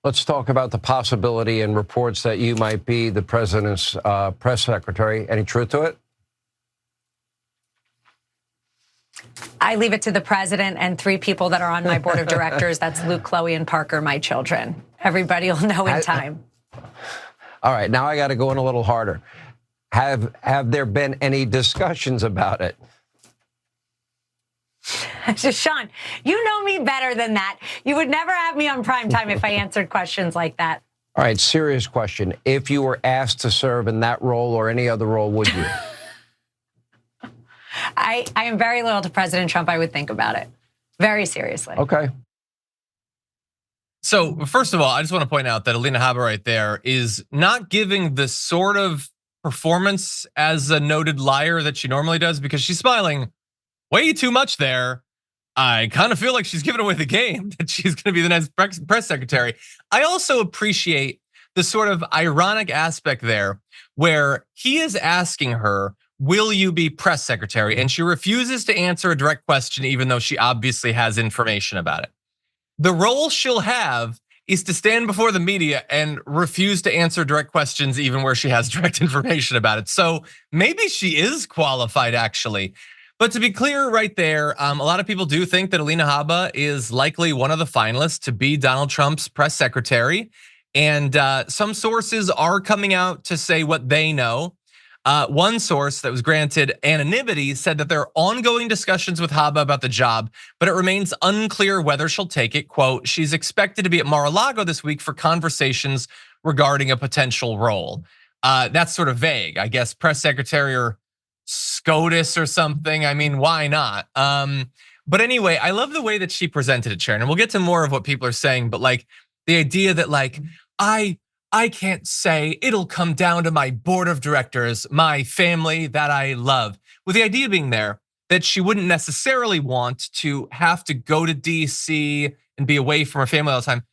Let's talk about the possibility and reports that you might be the president's press secretary. Any truth to it? I leave it to the president and 3 people that are on my board of directors. That's Luke, Chloe, and Parker, my children. Everybody will know in time. All right, now I got to go in a little harder. Have there been any discussions about it? Sean, you know me better than that. You would never have me on primetime if I answered questions like that. All right, serious question. If you were asked to serve in that role or any other role, would you? I am very loyal to President Trump. I would think about it very seriously. Okay. So first of all, I just want to point out that Alina Habba right there is not giving the sort of performance as a noted liar that she normally does, because she's smiling way too much there. I kind of feel like she's giving away the game, that she's going to be the next press secretary. I also appreciate the sort of ironic aspect there where he is asking her, will you be press secretary? And she refuses to answer a direct question, even though she obviously has information about it. The role she'll have is to stand before the media and refuse to answer direct questions, even where she has direct information about it. So maybe she is qualified, actually. But to be clear right there, a lot of people do think that Alina Habba is likely one of the finalists to be Donald Trump's press secretary. And some sources are coming out to say what they know. One source that was granted anonymity said that there are ongoing discussions with Habba about the job, but it remains unclear whether she'll take it. Quote, she's expected to be at Mar-a-Lago this week for conversations regarding a potential role. That's sort of vague. I guess press secretary or SCOTUS or something. I mean, why not? But anyway, I love the way that she presented it, Sharon. And we'll get to more of what people are saying, but like the idea that like, I can't say, it'll come down to my board of directors, my family that I love. With the idea being there that she wouldn't necessarily want to have to go to DC and be away from her family all the time.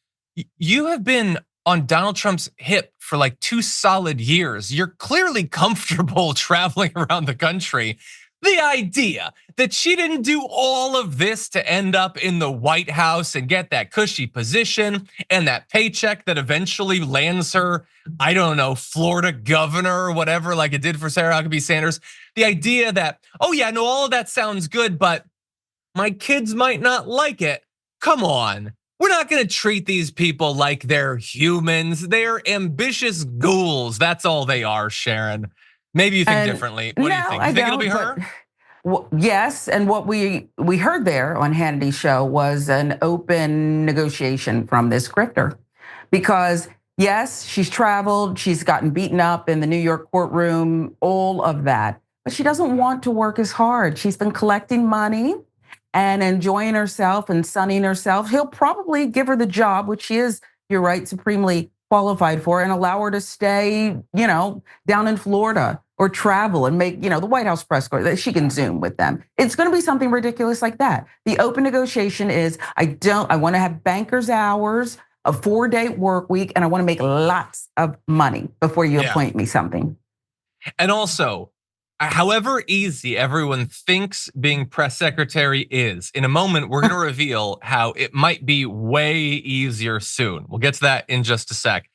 You have been on Donald Trump's hip for like 2 solid years. You're clearly comfortable traveling around the country. The idea that she didn't do all of this to end up in the White House and get that cushy position and that paycheck that eventually lands her, I don't know, Florida governor or whatever, like it did for Sarah Huckabee Sanders. The idea that, oh yeah, no, all of that sounds good, but my kids might not like it. Come on. We're not going to treat these people like they're humans. They're ambitious ghouls. That's all they are, Sharon. Maybe you think differently. What do you think? You think it'll be her? Yes, and what we heard there on Hannity's show was an open negotiation from this grifter. Because yes, she's traveled, she's gotten beaten up in the New York courtroom, all of that. But she doesn't want to work as hard. She's been collecting money and enjoying herself and sunning herself. He'll probably give her the job, which she is, you're right, supremely qualified for, and allow her to stay, down in Florida or travel and make, the White House press corps that she can Zoom with them. It's going to be something ridiculous like that. The open negotiation is, I want to have banker's hours, a 4-day work week, and I want to make lots of money before you appoint me something. And also, however easy everyone thinks being press secretary is, in a moment, we're going to reveal how it might be way easier soon. We'll get to that in just a sec.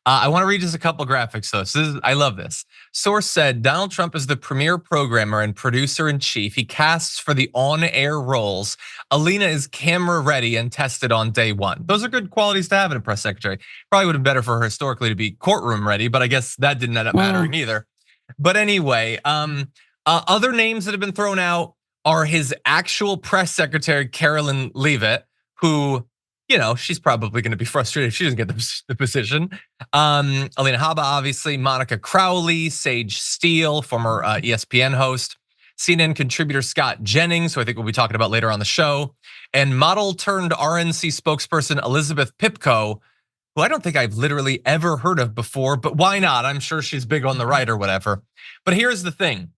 I want to read just a couple graphics though. So I love this. Source said, Donald Trump is the premier programmer and producer in chief. He casts for the on-air roles. Alina is camera ready and tested on day 1. Those are good qualities to have in a press secretary. Probably would have been better for her historically to be courtroom ready, but I guess that didn't end up mattering either. But anyway, other names that have been thrown out are his actual press secretary, Carolyn Leavitt, who, she's probably going to be frustrated if she doesn't get the position. Alina Habba, obviously, Monica Crowley, Sage Steele, former ESPN host, CNN contributor Scott Jennings, who I think we'll be talking about later on the show, and model turned RNC spokesperson Elizabeth Pipko, who I don't think I've literally ever heard of before, but why not? I'm sure she's big on the right or whatever. But here's the thing.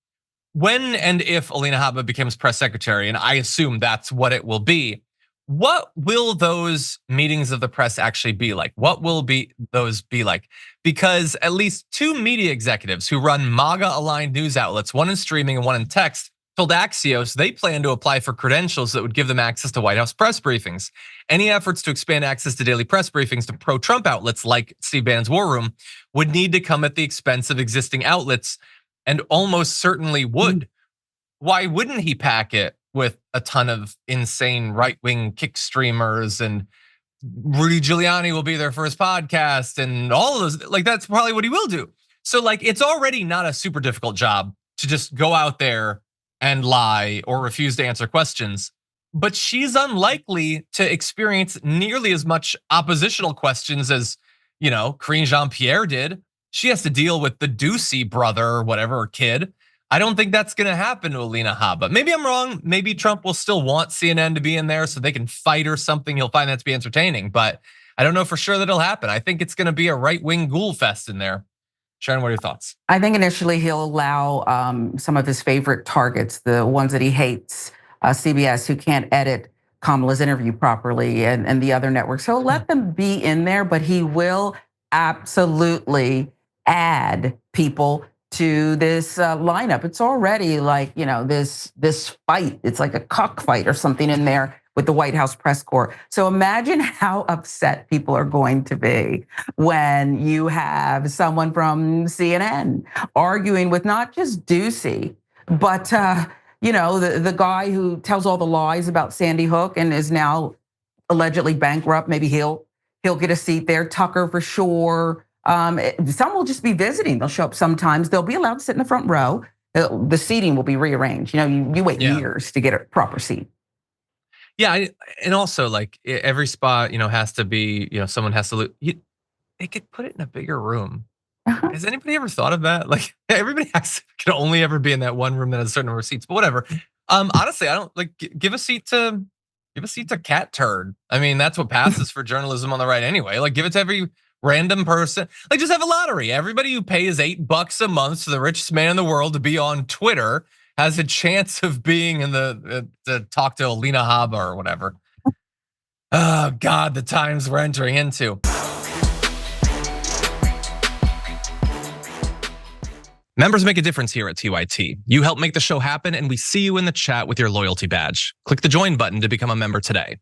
When and if Alina Habba becomes press secretary, and I assume that's what it will be, what will those meetings of the press actually be like? What will those be like? Because at least 2 media executives who run MAGA-aligned news outlets, one in streaming and one in text, told Axios they plan to apply for credentials that would give them access to White House press briefings. Any efforts to expand access to daily press briefings to pro-Trump outlets like Steve Bannon's War Room would need to come at the expense of existing outlets, and almost certainly would. Why wouldn't he pack it with a ton of insane right-wing kick streamers, and Rudy Giuliani will be there for his podcast and all of those? Like, that's probably what he will do. So like, it's already not a super difficult job to just go out there and lie or refuse to answer questions. But she's unlikely to experience nearly as much oppositional questions as, Karine Jean-Pierre did. She has to deal with the Ducey brother or whatever, or kid. I don't think that's gonna happen to Alina Habba. Maybe I'm wrong. Maybe Trump will still want CNN to be in there so they can fight or something. He'll find that to be entertaining, but I don't know for sure that it'll happen. I think it's gonna be a right-wing ghoul fest in there. Sharon, what are your thoughts? I think initially he'll allow some of his favorite targets, the ones that he hates, CBS, who can't edit Kamala's interview properly, and the other networks. He'll let them be in there, but he will absolutely add people to this lineup. It's already like, this fight. It's like a cockfight or something in there with the White House press corps. So imagine how upset people are going to be when you have someone from CNN arguing with not just Ducey, but the guy who tells all the lies about Sandy Hook and is now allegedly bankrupt. Maybe he'll get a seat there. Tucker for sure. Some will just be visiting. They'll show up sometimes. They'll be allowed to sit in the front row. The seating will be rearranged. You wait years to get a proper seat. Yeah, and also like every spot, has to be, someone has to look. They could put it in a bigger room. Has anybody ever thought of that? Like, everybody can only ever be in that one room that has a certain number of seats. But whatever. Honestly, I don't like give a seat to Cat Turd. I mean, that's what passes for journalism on the right anyway. Like, give it to every random person. Like, just have a lottery. Everybody who pays $8 a month to the richest man in the world to be on Twitter has a chance of being in to talk to Alina Habba or whatever. Oh God, the times we're entering into. Members make a difference here at TYT. You help make the show happen, and we see you in the chat with your loyalty badge. Click the join button to become a member today.